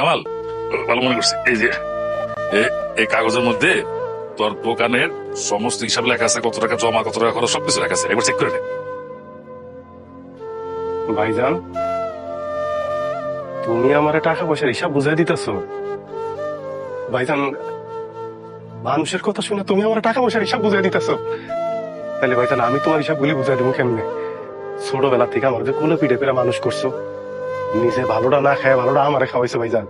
জামাল, ভালো মনে করছি। এই যে এই কাগজের মধ্যে তোর দোকানের সমস্ত হিসাব লেখা আছে, কত টাকা জমা, কত টাকা খরচ, সবকিছু লেখা আছে, একবার চেক করে নে। ভাইজান, তুমি আমার টাকা পয়সার হিসাব বুঝাই দিতেছো? ভাইজান, মানুষের কথা শুনে তুমি আমার টাকা পয়সার হিসাব বুঝাই দিতেছো? তাহলে ভাইজান, আমি তোমার হিসাব গুলি বুঝাই দেবো কেমনে? ছোটবেলা থেকে আমার যে কোলে পিঠে করে মানুষ করছো, নিজে ভালোটা না খায় ভালোটা আমারে খাওয়াইছো ভাইজান,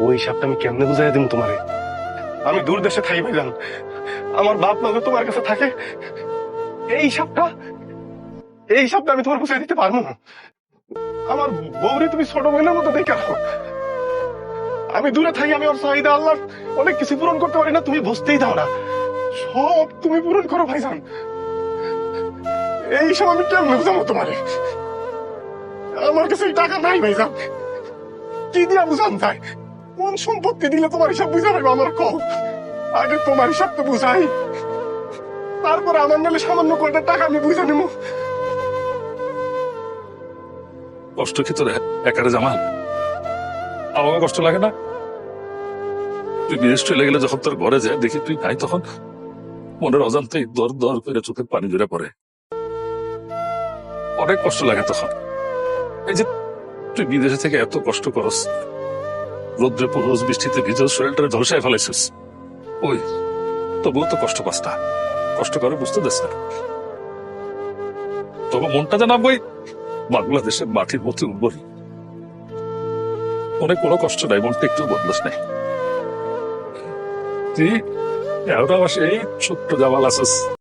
ওই হিসাবটা আমি কেমনে বুঝাই দিব তোমারে? আমি দূর দেশে থাকি ভাইজান, আমার বাপ মা যে তোমার কাছে থাকে, এই হিসাবটা আমি তোমার বুঝাই দিতে পারবো না। আমার বউরে তুমি ছোট বোনের মতো দেখে রাখো। আমি দূরে থাকি, আমি ওর চাহিদা আল্লাহ অনেক কিছু পূরণ করতে পারি না, তুমি বুঝতেই দাও না। সব তুমি পূরণ করো ভাইজান, এই সব আমি কেমন বুঝাবো তোমারে? আমার কাছে এই টাকা নাই ভাইজান, কি দিয়া বুঝান যায়? কোন সম্পত্তি দিলে তোমার হিসাব বুঝা পারবো আমার কও? আগে তোমার হিসাব তো বুঝাই, তারপরে আমার নালে সামান্য কয়টা টাকা আমি বুঝা নেবো। কষ্ট কি তোর একারে জামাল? আমাকে কষ্ট লাগে না? তুই বিদেশ চলে গেলে যখন তোর ঘরে যায় দেখি তুই নাই, তখন মনের অজান্তেই দর দর করে চোখের পানি জুড়ে পড়ে, অনেক কষ্ট লাগে তখন। এই যে তুই বিদেশে থেকে এত কষ্ট করস, রোদ্রে পুরোজ বৃষ্টিতে ভিজে শরীরটা ঝলসায় ফেলাইছিস, ওই তবুও তো কষ্ট পাস না, কষ্ট করে বুঝতে দিস না। তবে মনটা জানাবই বাংলাদেশের মাটির মতো উর্বরী, মনে কোনো কষ্ট নাই, মনটা একটু বদলাস নাই। তুই এগারোটা মাসে এই ছোট্ট জামাল আছিস।